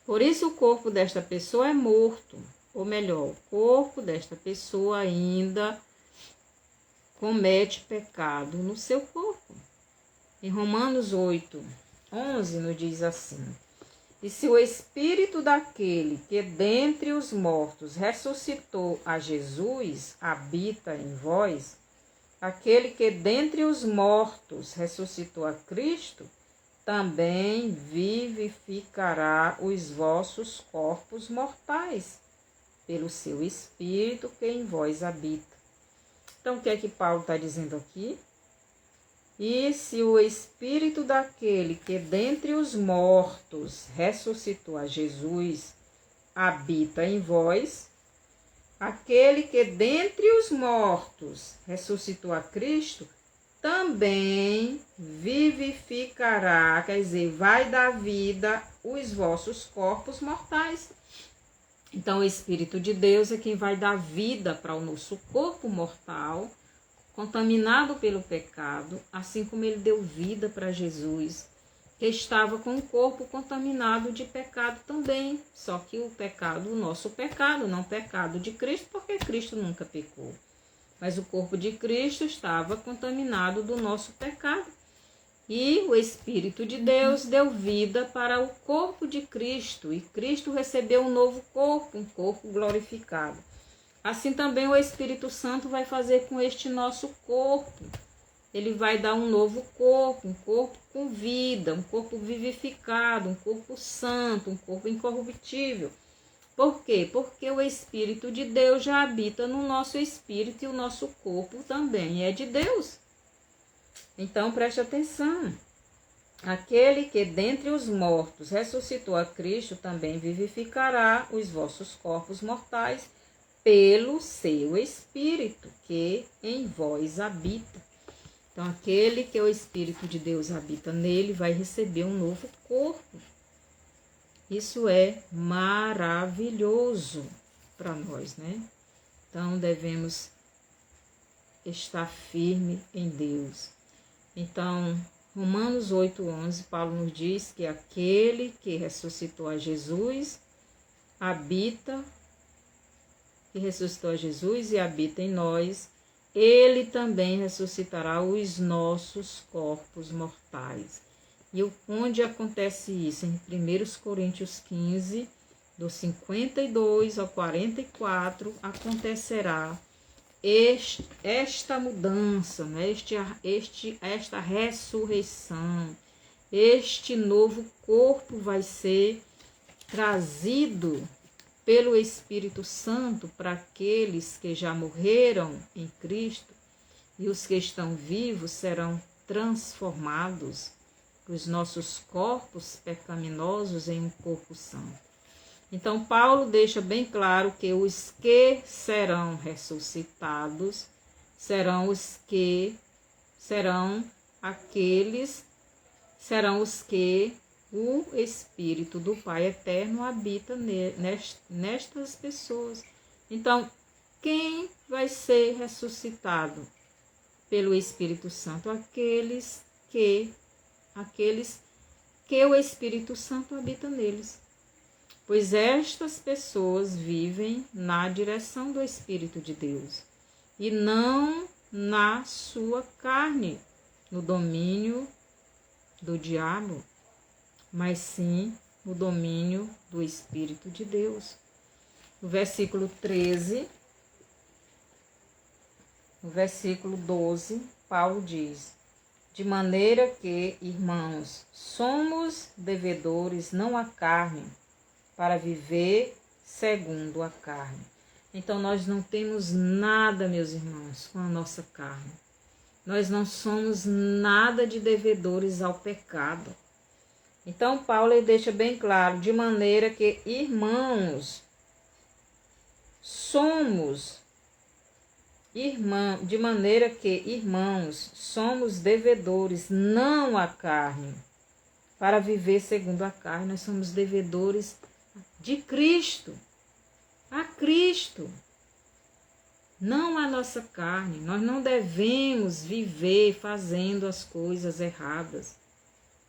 Por isso o corpo desta pessoa é morto. Ou melhor, o corpo desta pessoa ainda comete pecado no seu corpo. Em Romanos 8:11 nos diz assim: e se o espírito daquele que dentre os mortos ressuscitou a Jesus habita em vós, aquele que dentre os mortos ressuscitou a Cristo, também vivificará os vossos corpos mortais, pelo seu espírito que em vós habita. Então, o que é que Paulo está dizendo aqui? E se o espírito daquele que dentre os mortos ressuscitou a Jesus habita em vós, aquele que dentre os mortos ressuscitou a Cristo, também vivificará, quer dizer, vai dar vida os vossos corpos mortais. Então, o Espírito de Deus é quem vai dar vida para o nosso corpo mortal, contaminado pelo pecado, assim como ele deu vida para Jesus, que estava com o corpo contaminado de pecado também. Só que o pecado, o nosso pecado, não o pecado de Cristo, porque Cristo nunca pecou. Mas o corpo de Cristo estava contaminado do nosso pecado. E o Espírito de Deus deu vida para o corpo de Cristo. E Cristo recebeu um novo corpo, um corpo glorificado. Assim também o Espírito Santo vai fazer com este nosso corpo. Ele vai dar um novo corpo, um corpo com vida, um corpo vivificado, um corpo santo, um corpo incorruptível. Por quê? Porque o Espírito de Deus já habita no nosso espírito e o nosso corpo também é de Deus. Então preste atenção. Aquele que dentre os mortos ressuscitou a Cristo também vivificará os vossos corpos mortais pelo seu Espírito que em vós habita. Então aquele que o Espírito de Deus habita nele vai receber um novo corpo. Isso é maravilhoso para nós, né? Então devemos estar firme em Deus. Então, Romanos 8:11, Paulo nos diz que aquele que ressuscitou a Jesus e habita em nós, ele também ressuscitará os nossos corpos mortais. E onde acontece isso? Em 1 Coríntios 15, do 52 ao 44, acontecerá esta mudança, né? Esta ressurreição, este novo corpo vai ser trazido pelo Espírito Santo para aqueles que já morreram em Cristo, e os que estão vivos serão transformados, os nossos corpos pecaminosos em um corpo santo. Então, Paulo deixa bem claro que os que serão ressuscitados serão os que o Espírito do Pai Eterno habita nestas pessoas. Então, quem vai ser ressuscitado pelo Espírito Santo? Aqueles que o Espírito Santo habita neles. Pois estas pessoas vivem na direção do Espírito de Deus e não na sua carne, no domínio do diabo, mas sim no domínio do Espírito de Deus. No versículo 13, no versículo 12, Paulo diz: de maneira que, irmãos, somos devedores não à carne, para viver segundo a carne. Então nós não temos nada, meus irmãos, com a nossa carne. Nós não somos nada de devedores ao pecado. Então, Paulo ele deixa bem claro, de maneira que, irmãos, somos devedores, não à carne, para viver segundo a carne. Nós somos devedores de Cristo, a Cristo, não a nossa carne. Nós não devemos viver fazendo as coisas erradas.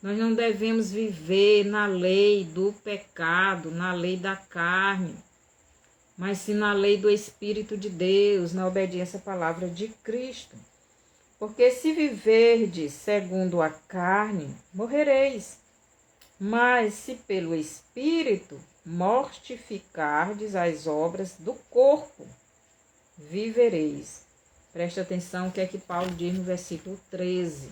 Nós não devemos viver na lei do pecado, na lei da carne, mas sim na lei do Espírito de Deus, na obediência à palavra de Cristo. Porque se viverdes segundo a carne, morrereis. Mas se pelo Espírito mortificardes as obras do corpo, vivereis. Preste atenção o que é que Paulo diz no versículo 13.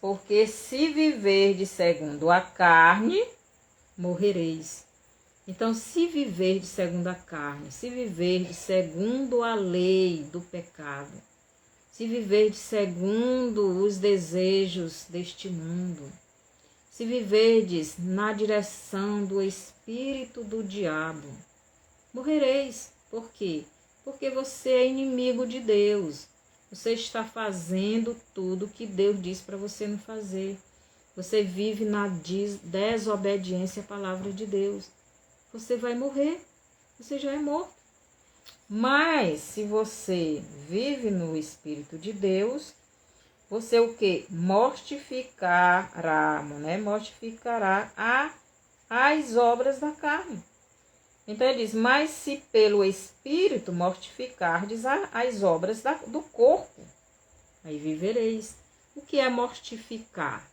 Porque se viverdes segundo a carne, morrereis. Então, se viverdes segundo a carne, se viverdes segundo a lei do pecado, se viverdes segundo os desejos deste mundo, se viverdes na direção do espírito do diabo, morrereis. Por quê? Porque você é inimigo de Deus. Você está fazendo tudo que Deus diz para você não fazer. Você vive na desobediência à palavra de Deus. Você vai morrer. Você já é morto. Mas se você vive no Espírito de Deus, você o quê? Mortificará, né? Mortificará as obras da carne. Então ele diz, mas se pelo Espírito mortificardes as obras do corpo, aí vivereis. O que é mortificar?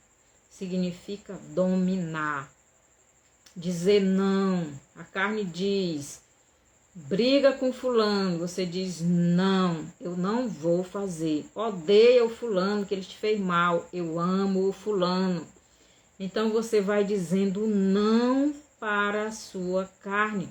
Significa dominar, dizer não. A carne diz, briga com fulano, você diz, não, eu não vou fazer. Odeia o fulano que ele te fez mal, eu amo o fulano. Então você vai dizendo não para a sua carne.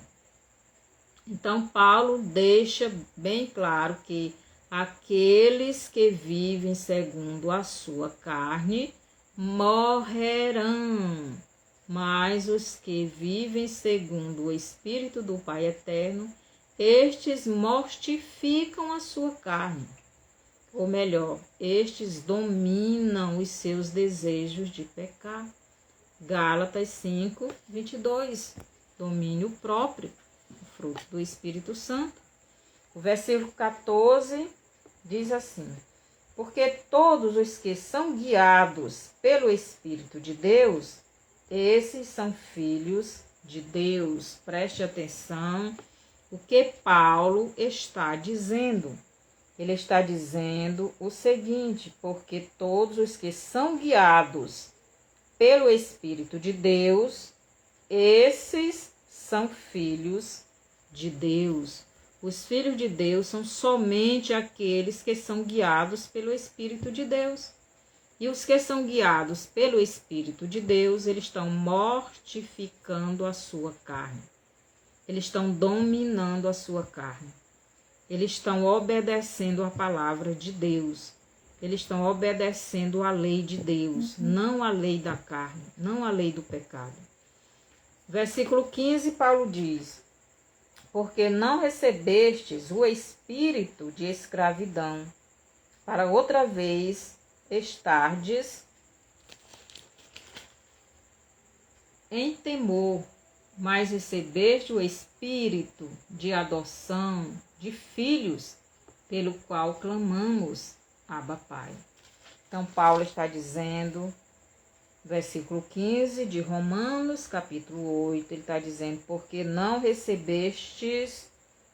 Então, Paulo deixa bem claro que aqueles que vivem segundo a sua carne morrerão, mas os que vivem segundo o Espírito do Pai Eterno, estes mortificam a sua carne. Ou melhor, estes dominam os seus desejos de pecar. Gálatas 5, 22, domínio próprio. Fruto do Espírito Santo. O versículo 14 diz assim, porque todos os que são guiados pelo Espírito de Deus, esses são filhos de Deus. Preste atenção o que Paulo está dizendo. Ele está dizendo o seguinte, porque todos os que são guiados pelo Espírito de Deus, esses são filhos de Deus. Os filhos de Deus são somente aqueles que são guiados pelo Espírito de Deus. E os que são guiados pelo Espírito de Deus, eles estão mortificando a sua carne. Eles estão dominando a sua carne. Eles estão obedecendo a palavra de Deus. Eles estão obedecendo a lei de Deus, não a lei da carne, não a lei do pecado. Versículo 15, Paulo diz, porque não recebestes o espírito de escravidão, para outra vez estardes em temor, mas recebeste o espírito de adoção de filhos, pelo qual clamamos, Abba Pai. Então, Paulo está dizendo, versículo 15 de Romanos, capítulo 8, ele está dizendo, porque não recebestes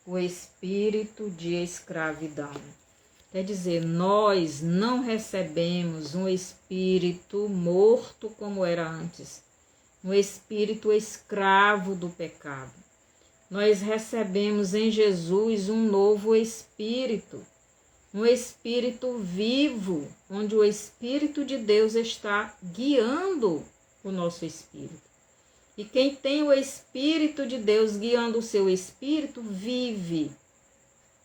o espírito de escravidão. Quer dizer, nós não recebemos um espírito morto como era antes, um espírito escravo do pecado. Nós recebemos em Jesus um novo espírito, um espírito vivo, onde o Espírito de Deus está guiando o nosso espírito. E quem tem o Espírito de Deus guiando o seu espírito, vive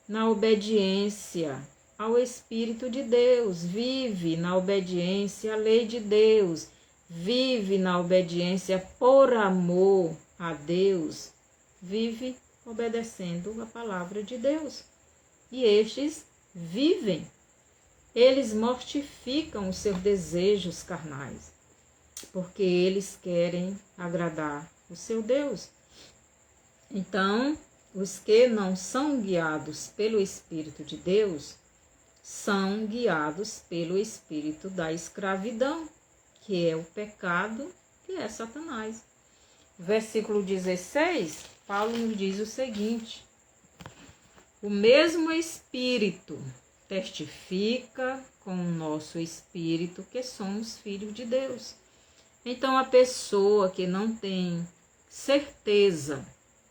na obediência ao Espírito de Deus, vive na obediência à lei de Deus, vive na obediência por amor a Deus, vive obedecendo a palavra de Deus. E estes vivem, eles mortificam os seus desejos carnais, porque eles querem agradar o seu Deus. Então, os que não são guiados pelo Espírito de Deus, são guiados pelo espírito da escravidão, que é o pecado, que é Satanás. Versículo 16, Paulo nos diz o seguinte: o mesmo Espírito testifica com o nosso espírito que somos filhos de Deus. Então, a pessoa que não tem certeza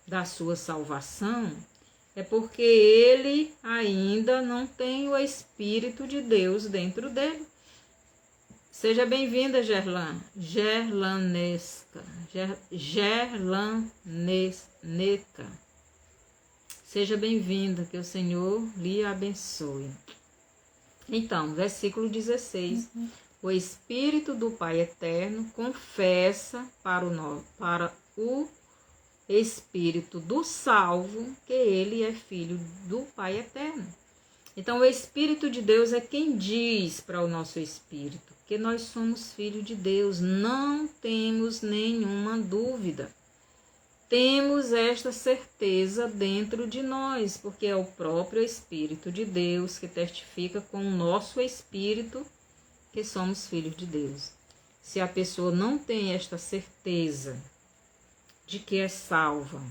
da sua salvação, é porque ele ainda não tem o Espírito de Deus dentro dele. Seja bem-vinda, Gerlanesca. Seja bem-vinda, que o Senhor lhe abençoe. Então, versículo 16. O Espírito do Pai Eterno confessa para o Espírito do salvo que ele é filho do Pai Eterno. Então, o Espírito de Deus é quem diz para o nosso espírito que nós somos filhos de Deus. Não temos nenhuma dúvida. Temos esta certeza dentro de nós, porque é o próprio Espírito de Deus que testifica com o nosso espírito que somos filhos de Deus. Se a pessoa não tem esta certeza de que é salva,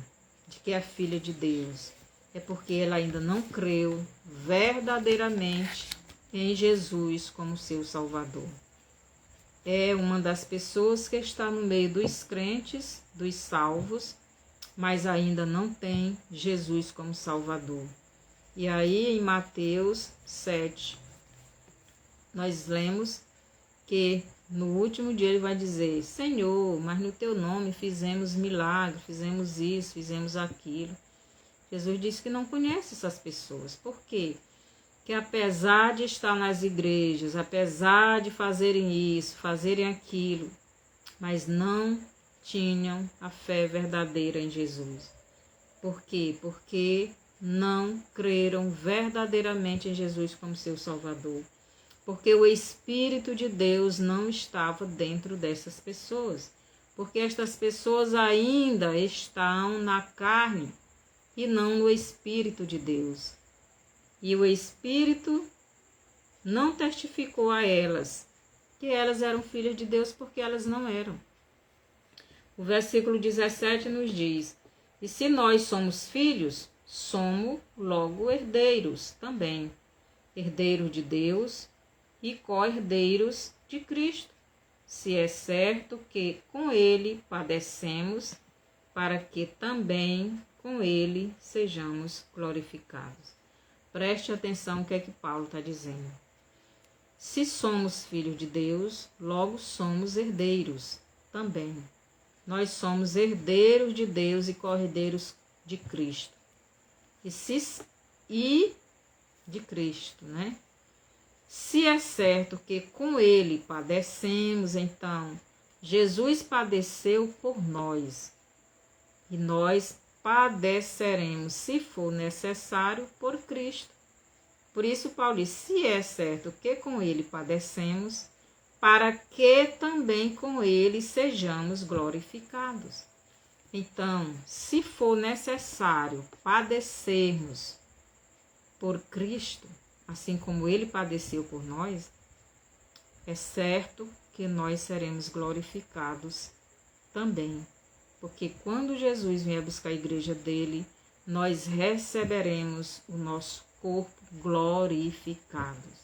de que é filha de Deus, é porque ela ainda não creu verdadeiramente em Jesus como seu Salvador. É uma das pessoas que está no meio dos crentes, dos salvos, mas ainda não tem Jesus como Salvador. E aí em Mateus 7, nós lemos que no último dia ele vai dizer: Senhor, mas no teu nome fizemos milagre, fizemos isso, fizemos aquilo. Jesus disse que não conhece essas pessoas. Por quê? Que apesar de estar nas igrejas, apesar de fazerem isso, fazerem aquilo, mas não tinham a fé verdadeira em Jesus. Por quê? Porque não creram verdadeiramente em Jesus como seu Salvador. Porque o Espírito de Deus não estava dentro dessas pessoas. Porque estas pessoas ainda estão na carne e não no Espírito de Deus. E o Espírito não testificou a elas que elas eram filhas de Deus, porque elas não eram. O versículo 17 nos diz: e se nós somos filhos, somos logo herdeiros também, herdeiros de Deus e co-herdeiros de Cristo, se é certo que com ele padecemos, para que também com ele sejamos glorificados. Preste atenção no que é que Paulo está dizendo. Se somos filhos de Deus, logo somos herdeiros também. Nós somos herdeiros de Deus e co-herdeiros de Cristo. E de Cristo, né? Se é certo que com ele padecemos, então Jesus padeceu por nós. E nós padeceremos, se for necessário, por Cristo. Por isso Paulo diz: se é certo que com ele padecemos, para que também com ele sejamos glorificados. Então, se for necessário padecermos por Cristo, assim como ele padeceu por nós, é certo que nós seremos glorificados também. Porque quando Jesus vier buscar a igreja dele, nós receberemos o nosso corpo glorificado.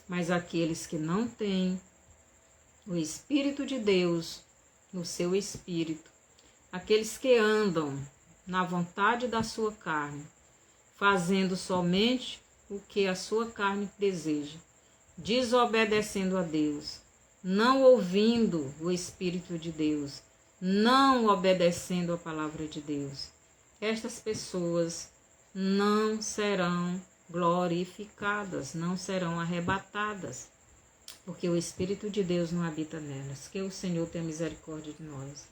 Mas aqueles que não têm o Espírito de Deus no seu espírito, aqueles que andam na vontade da sua carne, fazendo somente o que a sua carne deseja, desobedecendo a Deus, não ouvindo o Espírito de Deus, não obedecendo a palavra de Deus, estas pessoas não serão glorificadas, não serão arrebatadas, porque o Espírito de Deus não habita nelas. Que o Senhor tenha misericórdia de nós.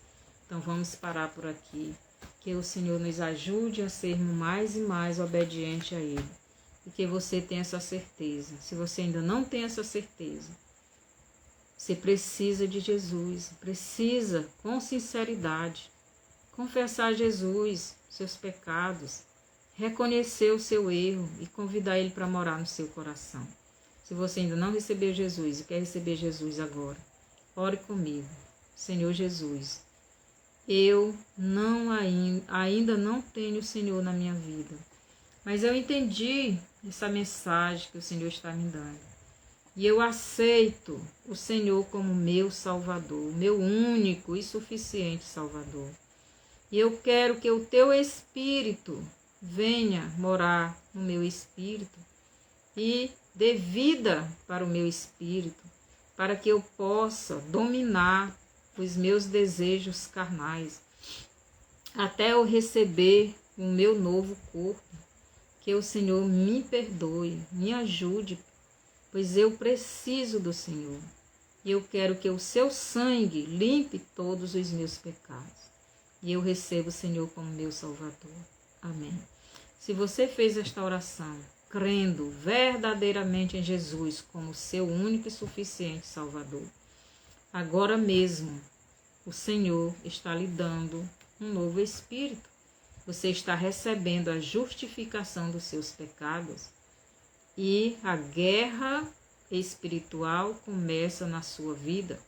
Então vamos parar por aqui. Que o Senhor nos ajude a sermos mais e mais obedientes a Ele. E que você tenha essa certeza. Se você ainda não tem essa certeza, você precisa de Jesus, precisa, com sinceridade, confessar a Jesus seus pecados, reconhecer o seu erro e convidar Ele para morar no seu coração. Se você ainda não recebeu Jesus e quer receber Jesus agora, ore comigo. Senhor Jesus, eu ainda não tenho o Senhor na minha vida, mas eu entendi essa mensagem que o Senhor está me dando. E eu aceito o Senhor como meu Salvador, meu único e suficiente Salvador. E eu quero que o Teu Espírito venha morar no meu espírito e dê vida para o meu espírito, para que eu possa dominar os meus desejos carnais, até eu receber o meu novo corpo. Que o Senhor me perdoe, me ajude, pois eu preciso do Senhor. E eu quero que o seu sangue limpe todos os meus pecados. E eu recebo o Senhor como meu Salvador. Amém. Se você fez esta oração, crendo verdadeiramente em Jesus como seu único e suficiente Salvador, agora mesmo o Senhor está lhe dando um novo espírito. Você está recebendo a justificação dos seus pecados e a guerra espiritual começa na sua vida,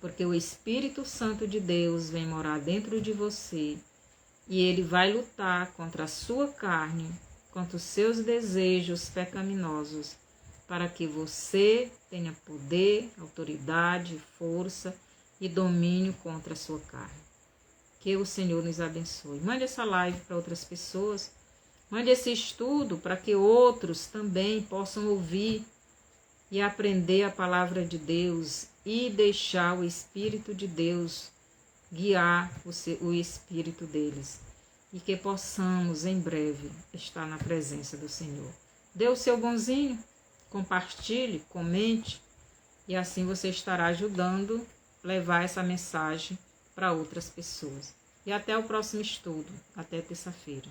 porque o Espírito Santo de Deus vem morar dentro de você e ele vai lutar contra a sua carne, contra os seus desejos pecaminosos, para que você tenha poder, autoridade, força e domínio contra a sua carne. Que o Senhor nos abençoe. Mande essa live para outras pessoas. Mande esse estudo para que outros também possam ouvir e aprender a palavra de Deus e deixar o Espírito de Deus guiar o espírito deles. E que possamos em breve estar na presença do Senhor. Dê o seu bonzinho, compartilhe, comente e assim você estará ajudando a levar essa mensagem para outras pessoas. E até o próximo estudo, até terça-feira.